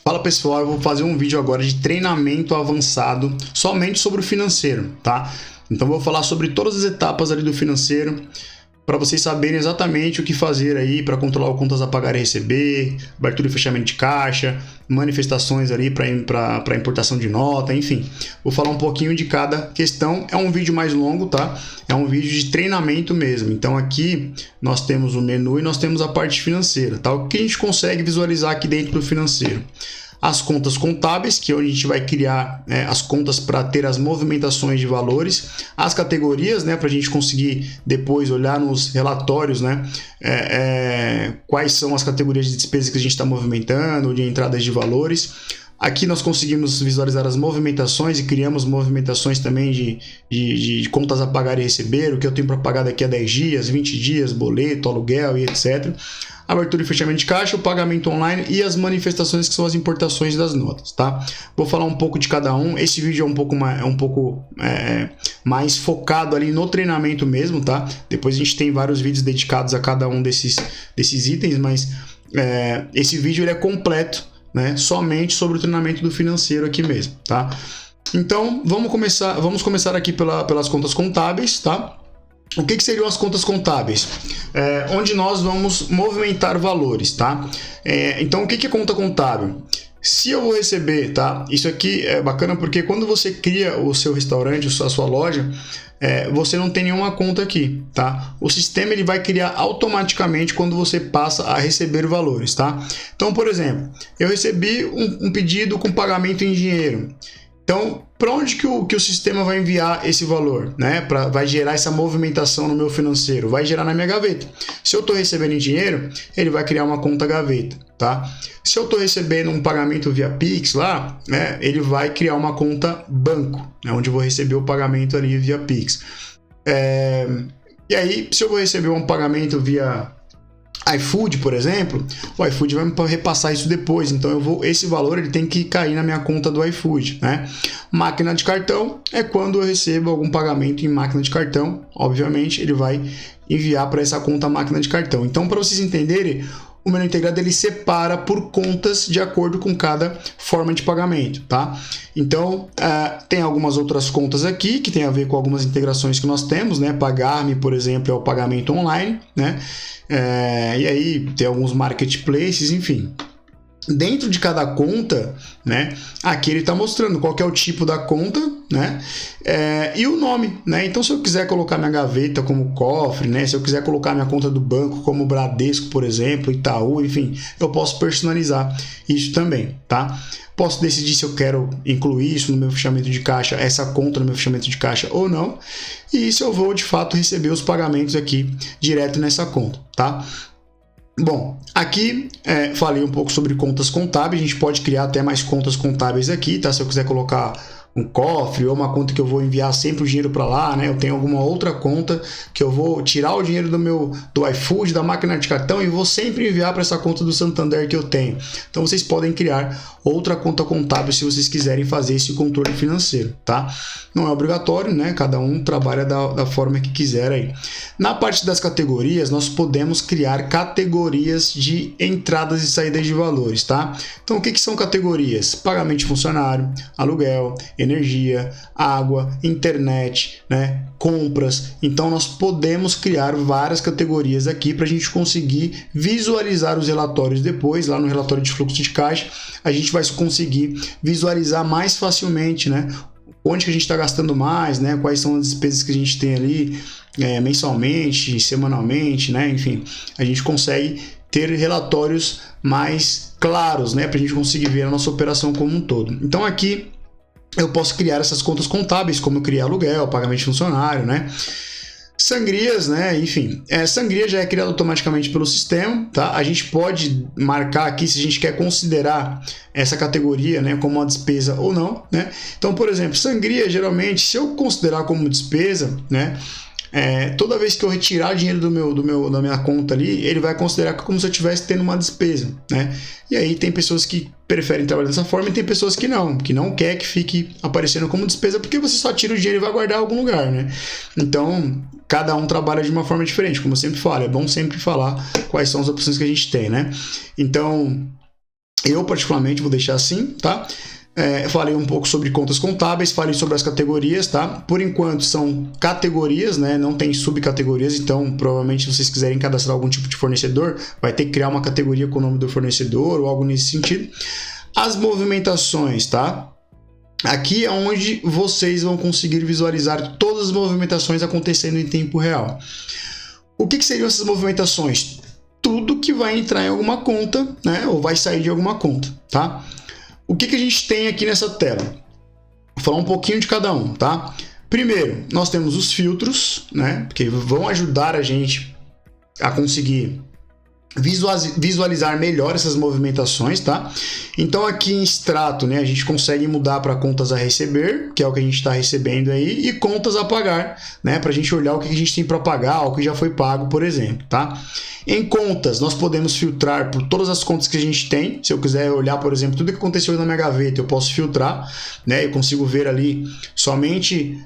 Fala pessoal, eu vou fazer um vídeo agora de treinamento avançado somente sobre o financeiro, tá? Então eu vou falar sobre todas as etapas ali do financeiro para vocês saberem exatamente o que fazer aí para controlar o contas a pagar e receber, abertura e fechamento de caixa, manifestações ali para importação de nota, enfim. Vou falar um pouquinho de cada questão. É um vídeo mais longo, tá? É um vídeo de treinamento mesmo. Então aqui nós temos o menu e nós temos a parte financeira, tá? O que a gente consegue visualizar aqui dentro do financeiro? As contas contábeis, que é onde a gente vai criar as contas para ter as movimentações de valores, as categorias, para a gente conseguir depois olhar nos relatórios, quais são as categorias de despesas que a gente está movimentando, de entradas de valores. Aqui nós conseguimos visualizar as movimentações e criamos movimentações também de contas a pagar e receber, o que eu tenho para pagar daqui a 10 dias, 20 dias, boleto, aluguel e etc. Abertura e fechamento de caixa, o pagamento online e as manifestações, que são as importações das notas, tá? Vou falar um pouco de cada um. Esse vídeo é um pouco mais focado ali no treinamento mesmo, tá? Depois a gente tem vários vídeos dedicados a cada um desses itens, mas esse vídeo ele é completo, somente sobre o treinamento do financeiro aqui mesmo, tá? Então vamos começar aqui pelas contas contábeis, tá? O que seriam as contas contábeis? Onde nós vamos movimentar valores, tá? Então o que é conta contábil? Se eu vou receber, tá? Isso aqui é bacana porque quando você cria o seu restaurante, a sua loja, você não tem nenhuma conta aqui, tá? O sistema ele vai criar automaticamente quando você passa a receber valores, tá? Então, por exemplo, eu recebi um pedido com pagamento em dinheiro. Então, para onde que o sistema vai enviar esse valor? Vai gerar essa movimentação no meu financeiro? Vai gerar na minha gaveta. Se eu estou recebendo em dinheiro, ele vai criar uma conta gaveta, tá? Se eu estou recebendo um pagamento via Pix lá, ele vai criar uma conta banco, onde eu vou receber o pagamento ali via Pix. E aí, se eu vou receber um pagamento via iFood, por exemplo, o iFood vai me repassar isso depois, então esse valor ele tem que cair na minha conta do iFood, Máquina de cartão é quando eu recebo algum pagamento em máquina de cartão, obviamente ele vai enviar para essa conta máquina de cartão. Então, para vocês entenderem, o menu integrado ele separa por contas de acordo com cada forma de pagamento, tá? Então, tem algumas outras contas aqui que tem a ver com algumas integrações que nós temos, Pagar.me, por exemplo, é o pagamento online, e aí tem alguns marketplaces, enfim. Dentro de cada conta, aqui ele está mostrando qual que é o tipo da conta, e o nome, Então, se eu quiser colocar minha gaveta como cofre, se eu quiser colocar minha conta do banco como Bradesco, por exemplo, Itaú, enfim, eu posso personalizar isso também, tá? Posso decidir se eu quero incluir isso no meu fechamento de caixa, essa conta no meu fechamento de caixa ou não, e se eu vou de fato receber os pagamentos aqui direto nessa conta, tá? Bom, aqui falei um pouco sobre contas contábeis, a gente pode criar até mais contas contábeis aqui, tá? Se eu quiser colocar um cofre ou uma conta que eu vou enviar sempre o dinheiro para lá, eu tenho alguma outra conta que eu vou tirar o dinheiro do iFood, da máquina de cartão e vou sempre enviar para essa conta do Santander que eu tenho. Então vocês podem criar outra conta contábil se vocês quiserem fazer esse controle financeiro, tá? Não é obrigatório, Cada um trabalha da forma que quiser aí. Na parte das categorias, nós podemos criar categorias de entradas e saídas de valores, tá? Então o que são categorias? Pagamento de funcionário, aluguel, energia, água, internet, compras. Então nós podemos criar várias categorias aqui para a gente conseguir visualizar os relatórios depois, lá no relatório de fluxo de caixa, a gente vai conseguir visualizar mais facilmente, onde que a gente está gastando mais, quais são as despesas que a gente tem ali mensalmente, semanalmente, enfim, a gente consegue ter relatórios mais claros, para a gente conseguir ver a nossa operação como um todo. Então aqui eu posso criar essas contas contábeis, como eu criei aluguel, pagamento de funcionário, Sangrias, enfim, sangria já é criada automaticamente pelo sistema, tá? A gente pode marcar aqui se a gente quer considerar essa categoria, como uma despesa ou não, Então, por exemplo, sangria, geralmente, se eu considerar como despesa, toda vez que eu retirar dinheiro da minha conta ali, ele vai considerar como se eu estivesse tendo uma despesa, E aí tem pessoas que preferem trabalhar dessa forma e tem pessoas que não quer que fique aparecendo como despesa, porque você só tira o dinheiro e vai guardar em algum lugar, Então, cada um trabalha de uma forma diferente, como eu sempre falo, é bom sempre falar quais são as opções que a gente tem, Então, Eu, particularmente, vou deixar assim, tá? Falei um pouco sobre contas contábeis, falei sobre as categorias, tá? Por enquanto são categorias, né? Não tem subcategorias, então provavelmente se vocês quiserem cadastrar algum tipo de fornecedor, vai ter que criar uma categoria com o nome do fornecedor ou algo nesse sentido. As movimentações, tá? Aqui é onde vocês vão conseguir visualizar todas as movimentações acontecendo em tempo real. O que seriam essas movimentações? Tudo que vai entrar em alguma conta, né? Ou vai sair de alguma conta, tá? O que a gente tem aqui nessa tela? Vou falar um pouquinho de cada um, tá? Primeiro, nós temos os filtros, né? Que vão ajudar a gente a conseguir visualizar melhor essas movimentações, tá? Então aqui em extrato, né, a gente consegue mudar para contas a receber, que é o que a gente está recebendo aí, e contas a pagar, né, para a gente olhar o que a gente tem para pagar, o que já foi pago, por exemplo, tá? Em contas, nós podemos filtrar por todas as contas que a gente tem. Se eu quiser olhar, por exemplo, tudo que aconteceu na minha gaveta, eu posso filtrar, né? Eu consigo ver ali somente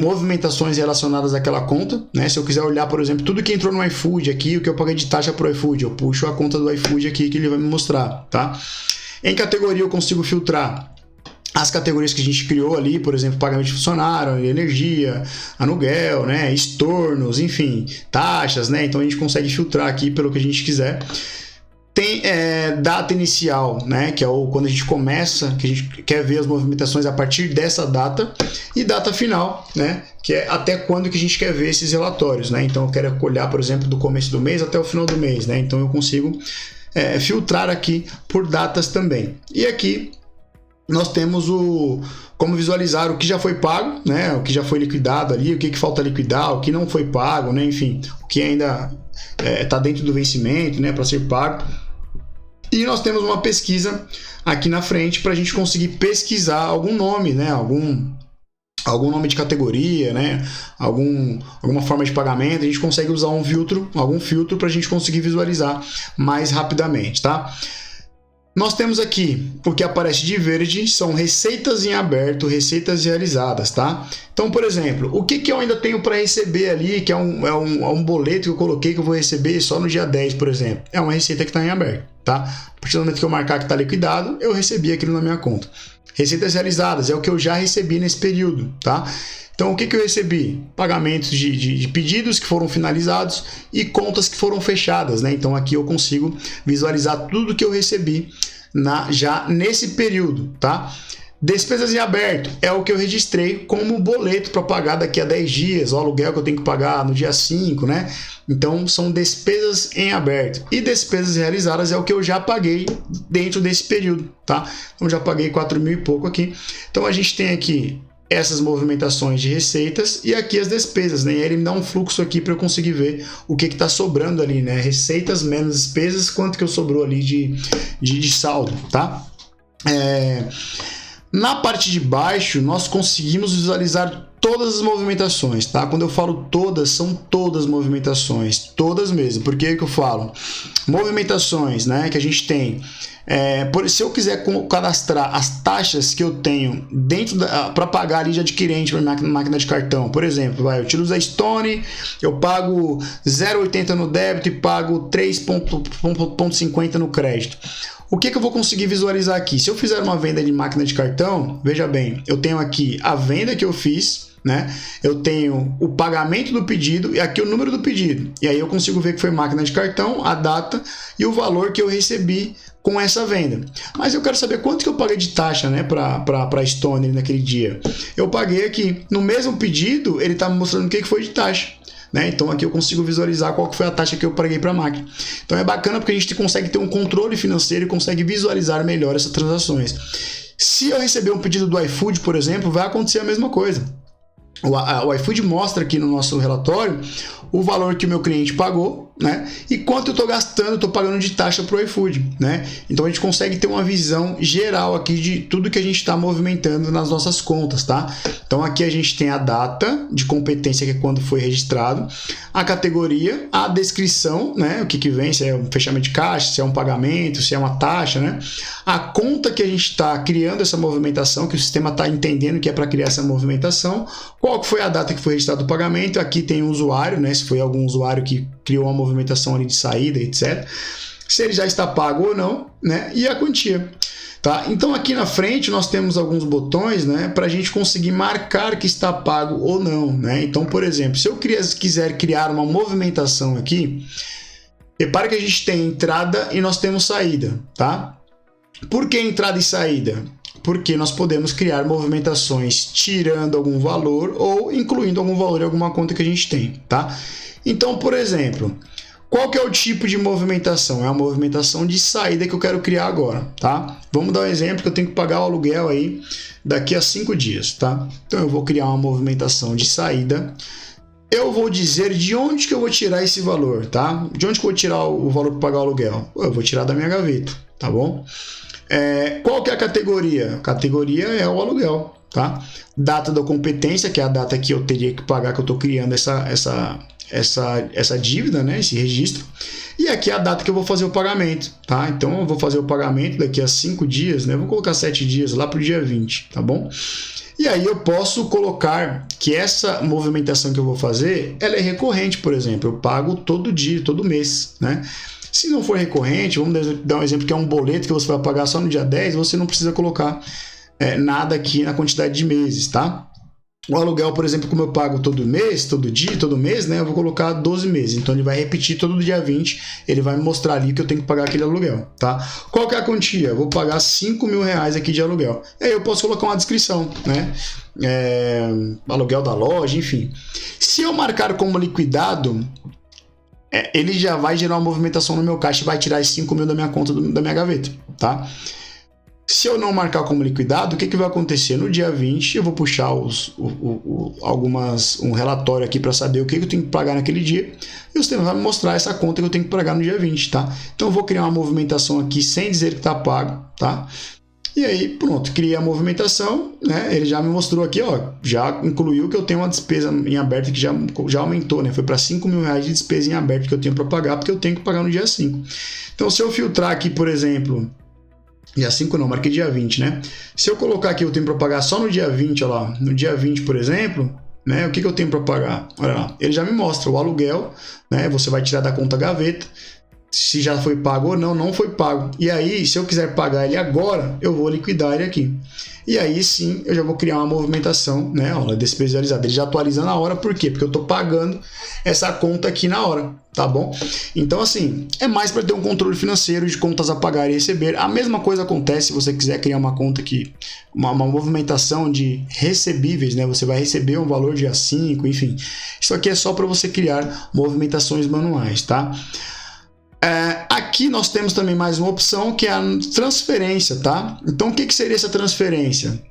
movimentações relacionadas àquela conta, né? Se eu quiser olhar, por exemplo, tudo que entrou no iFood aqui, o que eu paguei de taxa para o iFood, eu puxo a conta do iFood aqui que ele vai me mostrar, tá? Em categoria, eu consigo filtrar as categorias que a gente criou ali, por exemplo, pagamento de funcionário, energia, aluguel, né, estornos, enfim, taxas, né? Então a gente consegue filtrar aqui pelo que a gente quiser. Tem data inicial, né, que é quando a gente começa, que a gente quer ver as movimentações a partir dessa data, e data final, né, que é até quando que a gente quer ver esses relatórios, né? Então eu quero olhar, por exemplo, do começo do mês até o final do mês, né? Então eu consigo filtrar aqui por datas também. E aqui nós temos como visualizar o que já foi pago, né? O que já foi liquidado ali, o que falta liquidar, o que não foi pago, né? Enfim, o que ainda está dentro do vencimento, né? Para ser pago. E nós temos uma pesquisa aqui na frente para a gente conseguir pesquisar algum nome, né? Algum nome de categoria, né? Alguma forma de pagamento. A gente consegue usar algum filtro para a gente conseguir visualizar mais rapidamente, tá? Nós temos aqui o que aparece de verde, são receitas em aberto, receitas realizadas, tá? Então, por exemplo, o que eu ainda tenho para receber ali, que é um boleto que eu coloquei que eu vou receber só no dia 10, por exemplo. É uma receita que está em aberto, tá? A partir do momento que eu marcar que está liquidado, eu recebi aquilo na minha conta. Receitas realizadas é o que eu já recebi nesse período, tá? Então, o que eu recebi? Pagamentos de pedidos que foram finalizados e contas que foram fechadas, né? Então, aqui eu consigo visualizar tudo que eu recebi já nesse período, tá? Despesas em aberto é o que eu registrei como boleto para pagar daqui a 10 dias, o aluguel que eu tenho que pagar no dia 5, né? Então, são despesas em aberto. E despesas realizadas é o que eu já paguei dentro desse período, tá? Então, já paguei 4 mil e pouco aqui. Então, a gente tem aqui essas movimentações de receitas e aqui as despesas, né? E aí ele me dá um fluxo aqui para eu conseguir ver o que está sobrando ali, né? Receitas menos despesas, quanto que eu sobrou ali de saldo, tá? Na parte de baixo, nós conseguimos visualizar todas as movimentações, tá? Quando eu falo todas, são todas as movimentações, todas mesmo. Por que eu falo? Movimentações, né, que a gente tem. Se eu quiser cadastrar as taxas que eu tenho dentro para pagar ali de adquirente para máquina de cartão, por exemplo, eu tiro da Stone, eu pago 0,80 no débito e pago 3,50 no crédito. O que eu vou conseguir visualizar aqui? Se eu fizer uma venda de máquina de cartão, veja bem, eu tenho aqui a venda que eu fiz, né? Eu tenho o pagamento do pedido e aqui o número do pedido. E aí eu consigo ver que foi máquina de cartão, a data e o valor que eu recebi com essa venda. Mas eu quero saber quanto que eu paguei de taxa, né, para Stone naquele dia. Eu paguei aqui. No mesmo pedido, ele está me mostrando o que foi de taxa. Né? Então aqui eu consigo visualizar qual que foi a taxa que eu paguei para a máquina. Então é bacana porque a gente consegue ter um controle financeiro e consegue visualizar melhor essas transações. Se eu receber um pedido do iFood, por exemplo, vai acontecer a mesma coisa. O iFood mostra aqui no nosso relatório o valor que o meu cliente pagou, né? E quanto eu estou gastando, estou pagando de taxa para o iFood, né? Então a gente consegue ter uma visão geral aqui de tudo que a gente está movimentando nas nossas contas, tá? Então aqui a gente tem a data de competência, que é quando foi registrado, a categoria, a descrição, né? O que vem, se é um fechamento de caixa, se é um pagamento, se é uma taxa, né? A conta que a gente está criando essa movimentação, que o sistema está entendendo que é para criar essa movimentação, qual que foi a data que foi registrado o pagamento, aqui tem o usuário, né? Se foi algum usuário que criou uma movimentação ali de saída, etc. se ele já está pago ou não, né? E a quantia. Tá? Então aqui na frente nós temos alguns botões, né, para a gente conseguir marcar que está pago ou não, né? Então, por exemplo, se eu quiser criar uma movimentação aqui, repare que a gente tem entrada e nós temos saída, tá? Por que entrada e saída? Porque nós podemos criar movimentações tirando algum valor ou incluindo algum valor em alguma conta que a gente tem, tá? Então, por exemplo, qual que é o tipo de movimentação? É a movimentação de saída que eu quero criar agora, tá? Vamos dar um exemplo que eu tenho que pagar o aluguel aí daqui a 5 dias, tá? Então eu vou criar uma movimentação de saída. Eu vou dizer de onde que eu vou tirar esse valor, tá? De onde que eu vou tirar o valor para pagar o aluguel? Eu vou tirar da minha gaveta, tá bom? Qual que é a categoria? A categoria é o aluguel, tá? Data da competência, que é a data que eu teria que pagar, que eu estou criando essa dívida, né, esse registro, e aqui é a data que eu vou fazer o pagamento, tá? Então eu vou fazer o pagamento daqui a 5 dias, né? Vou colocar 7 dias lá para o dia 20, tá bom? E aí eu posso colocar que essa movimentação que eu vou fazer, ela é recorrente, por exemplo, eu pago todo dia, todo mês, né? Se não for recorrente, vamos dar um exemplo que é um boleto que você vai pagar só no dia 10, você não precisa colocar nada aqui na quantidade de meses, tá? O aluguel, por exemplo, como eu pago todo mês, todo dia, todo mês, né? Eu vou colocar 12 meses. Então ele vai repetir todo dia 20, ele vai me mostrar ali que eu tenho que pagar aquele aluguel, tá? Qual que é a quantia? Eu vou pagar R$5.000 aqui de aluguel. Aí eu posso colocar uma descrição, né? Aluguel da loja, enfim. Se eu marcar como liquidado, ele já vai gerar uma movimentação no meu caixa e vai tirar esses 5 mil da minha conta, da minha gaveta, tá? Se eu não marcar como liquidado, o que vai acontecer? No dia 20, eu vou puxar um relatório aqui para saber o que eu tenho que pagar naquele dia, e o sistema vai me mostrar essa conta que eu tenho que pagar no dia 20, tá? Então eu vou criar uma movimentação aqui sem dizer que está pago, tá? E aí, pronto, criei a movimentação, né? Ele já me mostrou aqui, ó, já incluiu que eu tenho uma despesa em aberto que já aumentou, né? Foi para R$5.000 de despesa em aberto que eu tenho para pagar, porque eu tenho que pagar no dia 5. Então, se eu filtrar aqui, por exemplo, dia 5 não, marquei dia 20, né? Se eu colocar aqui, eu tenho para pagar só no dia 20, olha lá, no dia 20, por exemplo, né? O que eu tenho para pagar? Olha lá, ele já me mostra o aluguel, né? Você vai tirar da conta gaveta, se já foi pago ou não, não foi pago. E aí, se eu quiser pagar ele agora, eu vou liquidar ele aqui. E aí sim, eu já vou criar uma movimentação, né? Olha, despesa visualizada. Ele já atualiza na hora, por quê? Porque eu estou pagando essa conta aqui na hora, tá bom? Então, assim, é mais para ter um controle financeiro de contas a pagar e receber. A mesma coisa acontece se você quiser criar uma conta aqui, uma movimentação de recebíveis, né? Você vai receber um valor dia 5, enfim. Isso aqui é só para você criar movimentações manuais, tá? Aqui nós temos também mais uma opção que é a transferência, tá? Então o que seria essa transferência?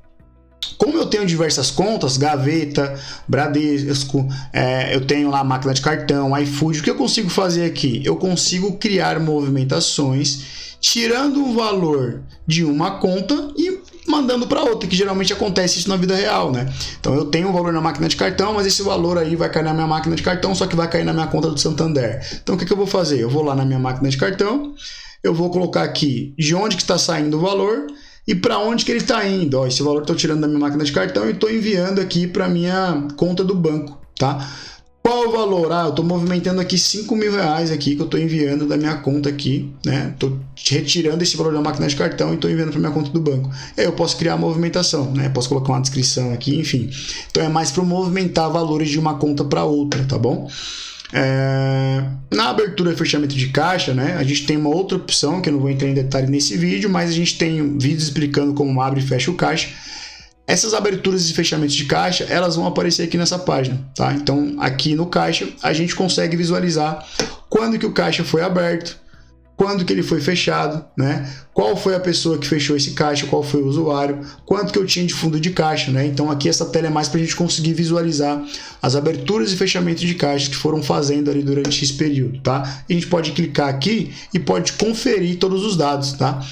Como eu tenho diversas contas, Gaveta, Bradesco, eu tenho lá a máquina de cartão, iFood, o que eu consigo fazer aqui? Eu consigo criar movimentações tirando um valor de uma conta e mandando para outra, que geralmente acontece isso na vida real, né? Então eu tenho um valor na máquina de cartão, mas esse valor aí vai cair na minha máquina de cartão, só que vai cair na minha conta do Santander. Então o que eu vou fazer? Eu vou lá na minha máquina de cartão, eu vou colocar aqui de onde que está saindo o valor e para onde que ele está indo. Ó, esse valor eu estou tirando da minha máquina de cartão e estou enviando aqui para minha conta do banco, tá? Qual o valor? Eu estou movimentando aqui R$5.000 aqui que eu estou enviando da minha conta aqui, né? Estou retirando esse valor da máquina de cartão e estou enviando para minha conta do banco. Aí eu posso criar a movimentação, né? Posso colocar uma descrição aqui, enfim. Então é mais para movimentar valores de uma conta para outra, tá bom? Na abertura e fechamento de caixa, né? A gente tem uma outra opção que eu não vou entrar em detalhe nesse vídeo, mas a gente tem vídeos explicando como abre e fecha o caixa. Essas aberturas e fechamentos de caixa, elas vão aparecer aqui nessa página, tá? Então, aqui no caixa, a gente consegue visualizar quando que o caixa foi aberto, quando que ele foi fechado, né? Qual foi a pessoa que fechou esse caixa, qual foi o usuário, quanto que eu tinha de fundo de caixa, né? Então, aqui essa tela é mais para a gente conseguir visualizar as aberturas e fechamentos de caixa que foram fazendo ali durante esse período, tá? A gente pode clicar aqui e pode conferir todos os dados, tá?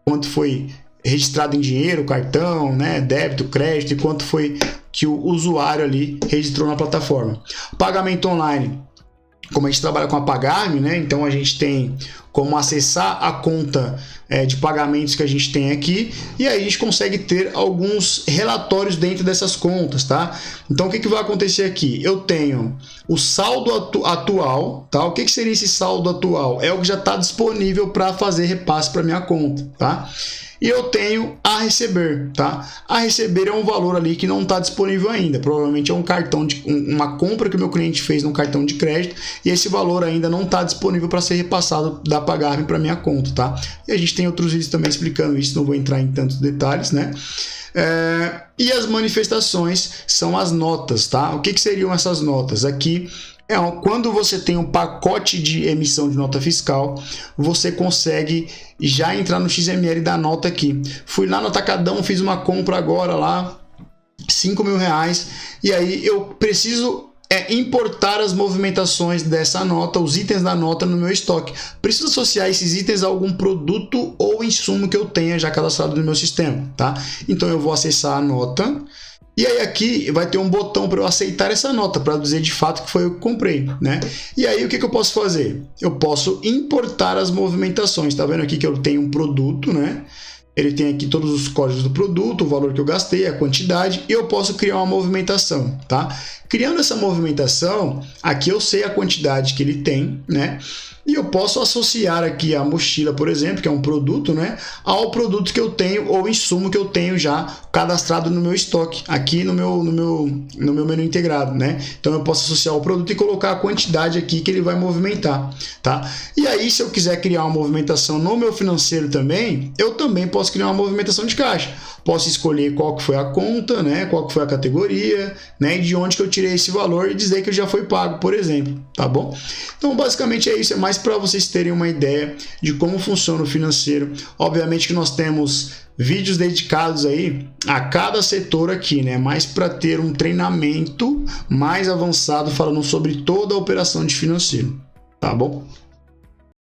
Quanto foi registrado em dinheiro, cartão, né, débito, crédito e quanto foi que o usuário ali registrou na plataforma. Pagamento online. como a gente trabalha com a Pagar.me, né? Então a gente tem como acessar a conta de pagamentos que a gente tem aqui, e aí a gente consegue ter alguns relatórios dentro dessas contas, tá? Então o que vai acontecer aqui? Eu tenho o saldo atual, tá? O que seria esse saldo atual? É o que já está disponível para fazer repasse para minha conta, tá? E eu tenho a receber, tá? A receber é um valor ali que não está disponível ainda. Provavelmente é um cartão uma compra que o meu cliente fez no cartão de crédito e esse valor ainda não está disponível para ser repassado da Pagar.me para minha conta, tá? E a gente tem outros vídeos também explicando isso, não vou entrar em tantos detalhes, né? E as manifestações são as notas, tá? O que seriam essas notas? Aqui quando você tem um pacote de emissão de nota fiscal, você consegue já entrar no XML da nota aqui. Fui lá no Atacadão, fiz uma compra agora lá, R$5.000, e aí eu preciso importar as movimentações dessa nota, os itens da nota no meu estoque. Preciso associar esses itens a algum produto ou insumo que eu tenha já cadastrado no meu sistema, tá? Então eu vou acessar a nota. E aí aqui vai ter um botão para eu aceitar essa nota, para dizer de fato que foi eu que comprei, né? E aí o que eu posso fazer? Eu posso importar as movimentações. Tá vendo aqui que eu tenho um produto, né? Ele tem aqui todos os códigos do produto, o valor que eu gastei, a quantidade, e eu posso criar uma movimentação, tá? Criando essa movimentação, aqui eu sei a quantidade que ele tem, né? E eu posso associar aqui a mochila, por exemplo, que é um produto, né, ao produto que eu tenho ou insumo que eu tenho já cadastrado no meu estoque, aqui no meu menu integrado, né? Então eu posso associar o produto e colocar a quantidade aqui que ele vai movimentar, tá? E aí, se eu quiser criar uma movimentação no meu financeiro também, eu também posso criar uma movimentação de caixa. Posso escolher qual que foi a conta, né, qual que foi a categoria, né, e de onde que eu tirei esse valor e dizer que já foi pago, por exemplo, tá bom? Então, basicamente é isso, é mais para vocês terem uma ideia de como funciona o financeiro. Obviamente que nós temos vídeos dedicados aí a cada setor aqui, né, mais para ter um treinamento mais avançado falando sobre toda a operação de financeiro, tá bom?